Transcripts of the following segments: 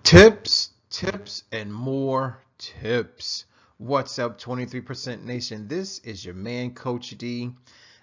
Tips, and more tips. What's up, 23% Nation? This is your man, Coach D.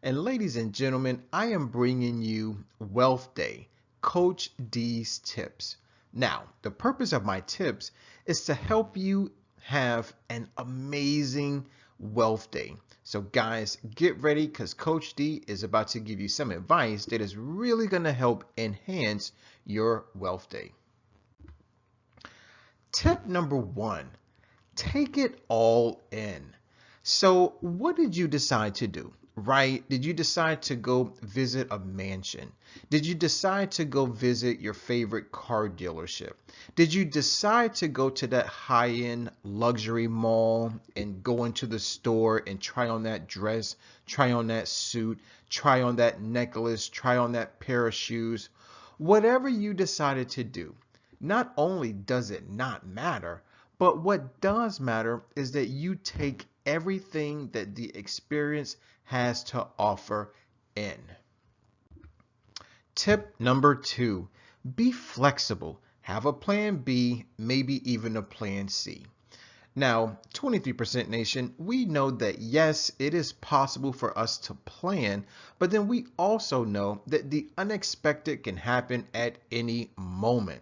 And ladies and gentlemen, I am bringing you Wealth Day, Coach D's tips. Now, the purpose of my tips is to help you have an amazing wealth day. So guys, get ready because Coach D is about to give you some advice that is really going to help enhance your wealth day. Tip number one, take it all in. So what did you decide to do, right? Did you decide to go visit a mansion? Did you decide to go visit your favorite car dealership? Did you decide to go to that high-end luxury mall and go into the store and try on that dress, try on that suit, try on that necklace, try on that pair of shoes? Whatever you decided to do, not only does it not matter, but what does matter is that you take everything that the experience has to offer in. Tip number two, be flexible. Have a plan B, maybe even a plan C. Now, 23% Nation, we know that yes, it is possible for us to plan, but then we also know that the unexpected can happen at any moment.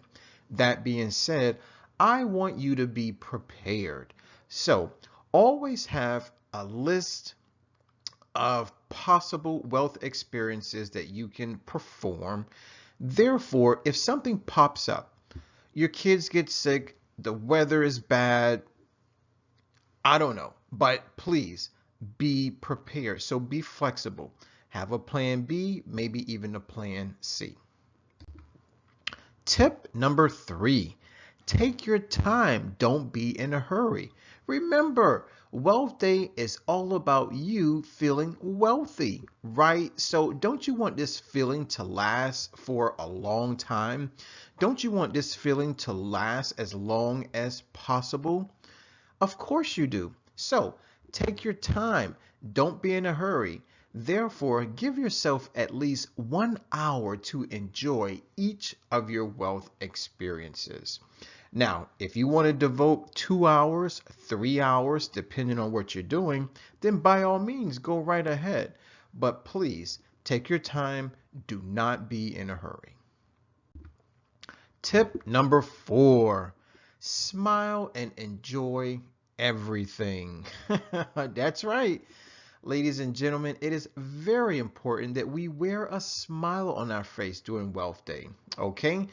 That being said, I want you to be prepared. So always have a list of possible wealth experiences that you can perform. Therefore, if something pops up, your kids get sick, the weather is bad, I don't know, but please be prepared. So be flexible. Have a plan B, maybe even a plan C. Tip number three, take your time. Don't be in a hurry. Remember, Wealth Day is all about you feeling wealthy, right? So don't you want this feeling to last for a long time? Don't you want this feeling to last as long as possible? Of course you do. So take your time. Don't be in a hurry. Therefore, give yourself at least 1 hour to enjoy each of your wealth experiences. Now, if you want to devote 2 hours, 3 hours, depending on what you're doing, then by all means, go right ahead. But please take your time. Do not be in a hurry. Tip number four, smile and enjoy everything. That's right. Ladies and gentlemen, it is very important that we wear a smile on our face during Wealth Day, okay?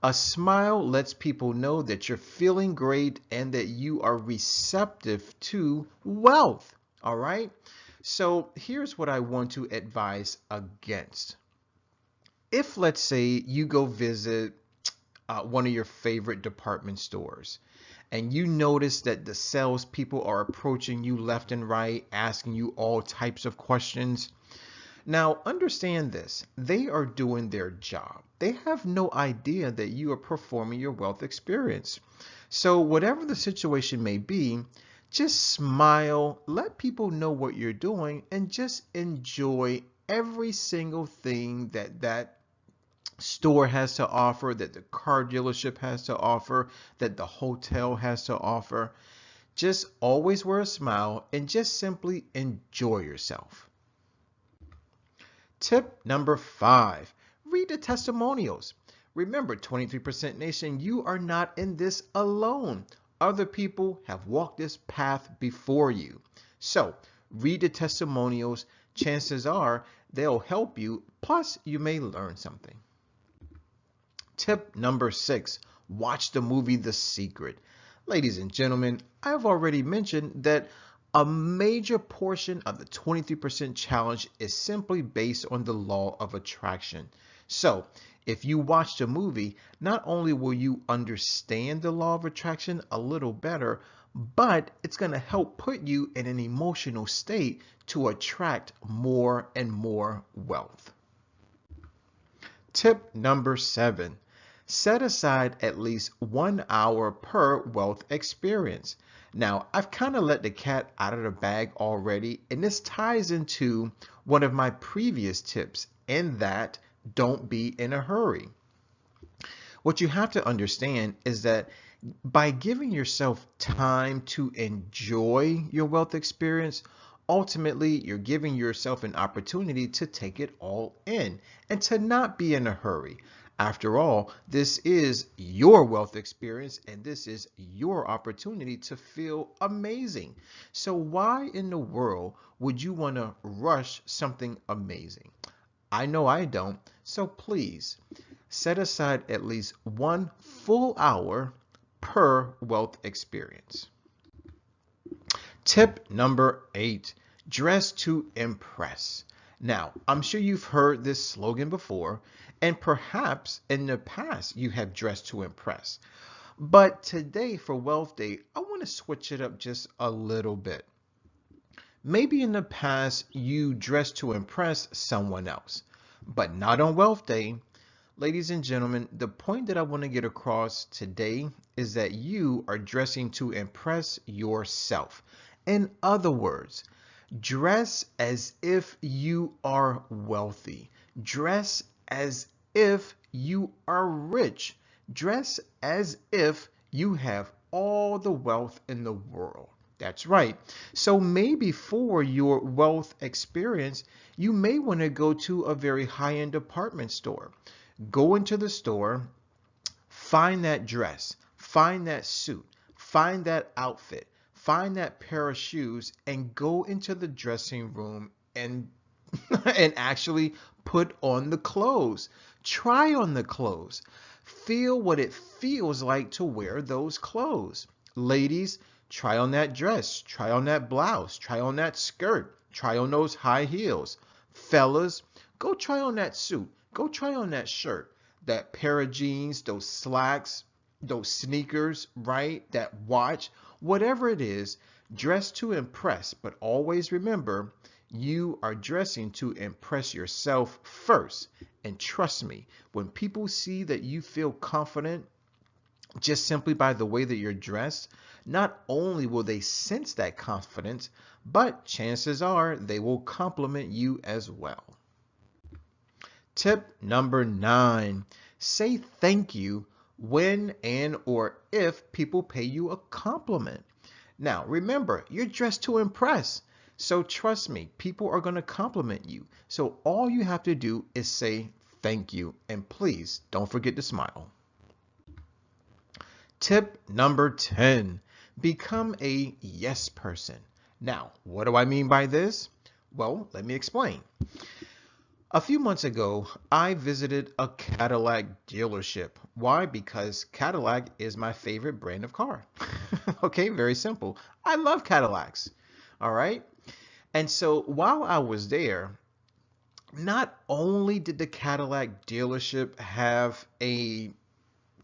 A smile lets people know that you're feeling great and that you are receptive to wealth, all right? So here's what I want to advise against. If, let's say, you go visit one of your favorite department stores, and you notice that the salespeople are approaching you left and right, asking you all types of questions. Now, understand this. They are doing their job. They have no idea that you are performing your wealth experience. So whatever the situation may be, just smile, let people know what you're doing, and just enjoy every single thing that store has to offer, that the car dealership has to offer, that the hotel has to offer. Just always wear a smile and just simply enjoy yourself. Tip number five, read the testimonials. Remember, 23% Nation, you are not in this alone. Other people have walked this path before you. So read the testimonials. Chances are they'll help you. Plus, you may learn something. Tip number six, watch the movie The Secret. Ladies and gentlemen, I've already mentioned that a major portion of the 23% challenge is simply based on the law of attraction. So if you watch the movie, not only will you understand the law of attraction a little better, but it's going to help put you in an emotional state to attract more and more wealth. Tip number seven, set aside at least 1 hour per wealth experience. Now, I've kind of let the cat out of the bag already, and this ties into one of my previous tips, in that don't be in a hurry. What you have to understand is that by giving yourself time to enjoy your wealth experience, ultimately you're giving yourself an opportunity to take it all in and to not be in a hurry. After all, this is your wealth experience and this is your opportunity to feel amazing. So why in the world would you want to rush something amazing? I know I don't. So please set aside at least 1 full hour per wealth experience. Tip number 8, dress to impress. Now, I'm sure you've heard this slogan before, and perhaps in the past you have dressed to impress. But today for Wealth Day, I want to switch it up just a little bit. Maybe in the past you dressed to impress someone else, but not on Wealth Day. Ladies and gentlemen, the point that I want to get across today is that you are dressing to impress yourself. In other words, dress as if you are wealthy. Dress as if you are rich. Dress as if you have all the wealth in the world. That's right. So maybe for your wealth experience, you may want to go to a very high-end department store. Go into the store, find that dress, find that suit, find that outfit, find that pair of shoes, and go into the dressing room and and actually put on the clothes. Try on the clothes. Feel what it feels like to wear those clothes. Ladies, try on that dress, try on that blouse, try on that skirt, try on those high heels. Fellas, go try on that suit. Go try on that shirt, that pair of jeans, those slacks, those sneakers, right? That watch, whatever it is, dress to impress. But always remember, you are dressing to impress yourself first. And trust me, when people see that you feel confident just simply by the way that you're dressed, not only will they sense that confidence, but chances are they will compliment you as well. Tip number 9, say thank you when and or if people pay you a compliment. Now, remember, you're dressed to impress. So trust me, people are going to compliment you. So all you have to do is say thank you. And please don't forget to smile. Tip number 10, become a yes person. Now, what do I mean by this? Well, let me explain. A few months ago, I visited a Cadillac dealership. Why? Because Cadillac is my favorite brand of car. Okay, very simple. I love Cadillacs. All right. And so while I was there, not only did the Cadillac dealership have a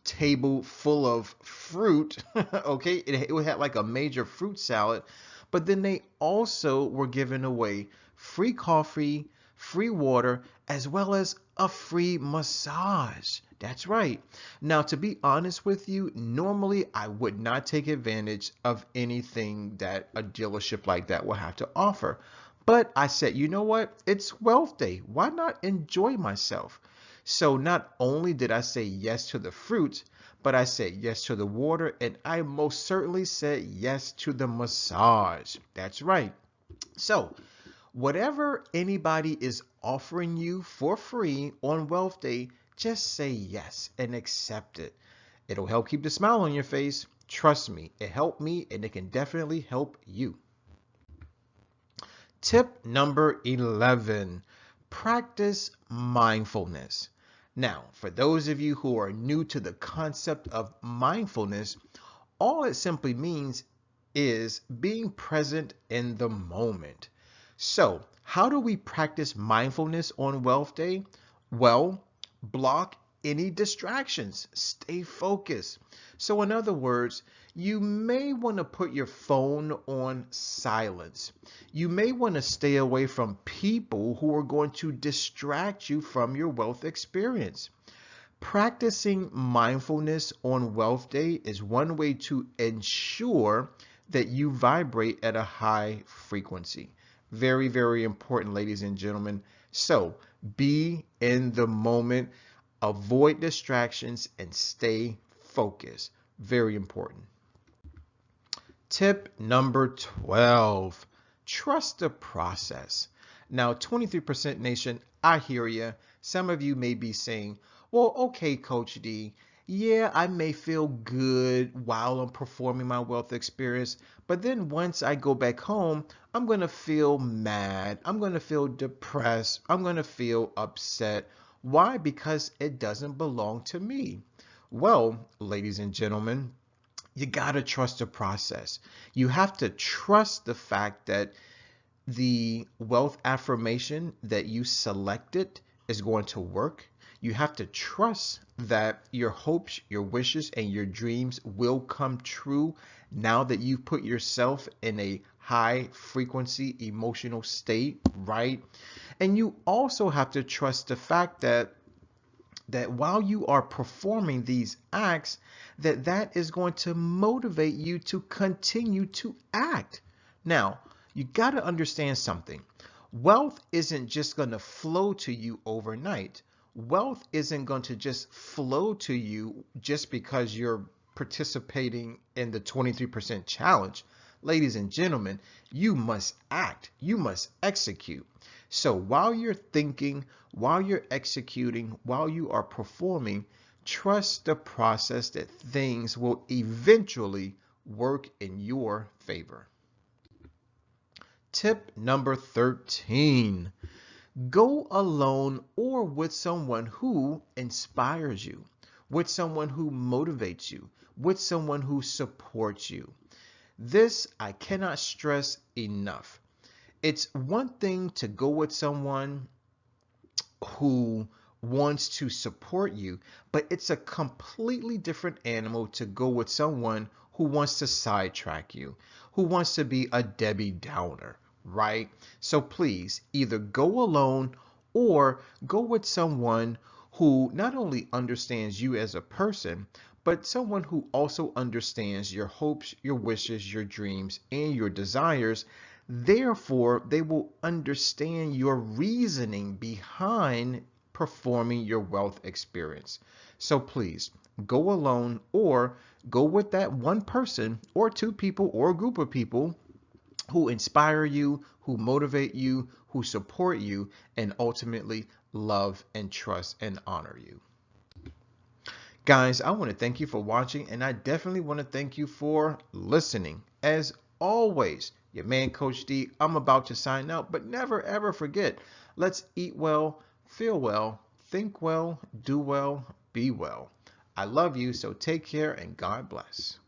table full of fruit, okay, it had like a major fruit salad, but then they also were giving away free coffee, free water, as well as a free massage. That's right. Now, to be honest with you, normally I would not take advantage of anything that a dealership like that will have to offer. But I said, you know what? It's Wealth Day. Why not enjoy myself? So not only did I say yes to the fruit, but I said yes to the water, and I most certainly said yes to the massage. That's right. So whatever anybody is offering you for free on Wealth Day, just say yes and accept it. It'll help keep the smile on your face. Trust me, it helped me and it can definitely help you. Tip number 11, practice mindfulness. Now, for those of you who are new to the concept of mindfulness, all it simply means is being present in the moment. So, how do we practice mindfulness on Wealth Day? Well, block any distractions. Stay focused. So, in other words, you may want to put your phone on silence. You may want to stay away from people who are going to distract you from your wealth experience. Practicing mindfulness on Wealth Day is one way to ensure that you vibrate at a high frequency. Very, very important, ladies and gentlemen. So be in the moment. Avoid distractions and stay focused. Very important. Tip number 12, trust the process. Now, 23% Nation, I hear you. Some of you may be saying, well, okay, Coach D, yeah, I may feel good while I'm performing my wealth experience, but then once I go back home, I'm going to feel mad. I'm going to feel depressed. I'm going to feel upset. Why? Because it doesn't belong to me. Well, ladies and gentlemen, you got to trust the process. You have to trust the fact that the wealth affirmation that you selected is going to work. You have to trust that your hopes, your wishes, and your dreams will come true now that you've put yourself in a high frequency emotional state, right? And you also have to trust the fact that while you are performing these acts, that is going to motivate you to continue to act. Now, you got to understand something. Wealth isn't just going to flow to you overnight. Wealth isn't going to just flow to you just because you're participating in the 23% challenge. Ladies and gentlemen, you must act. You must execute. So while you're thinking, while you're executing, while you are performing, trust the process that things will eventually work in your favor. Tip number 13, go alone or with someone who inspires you, with someone who motivates you, with someone who supports you. This I cannot stress enough. It's one thing to go with someone who wants to support you, but it's a completely different animal to go with someone who wants to sidetrack you, who wants to be a Debbie Downer, right? So please either go alone or go with someone who not only understands you as a person, but someone who also understands your hopes, your wishes, your dreams, and your desires. Therefore, they will understand your reasoning behind performing your wealth experience. So please go alone or go with that one person or two people or a group of people who inspire you, who motivate you, who support you, and ultimately love and trust and honor you. Guys, I want to thank you for watching, and I definitely want to thank you for listening. As always, your man Coach D, I'm about to sign out, but never ever forget, let's eat well, feel well, think well, do well, be well. I love you, so take care and God bless.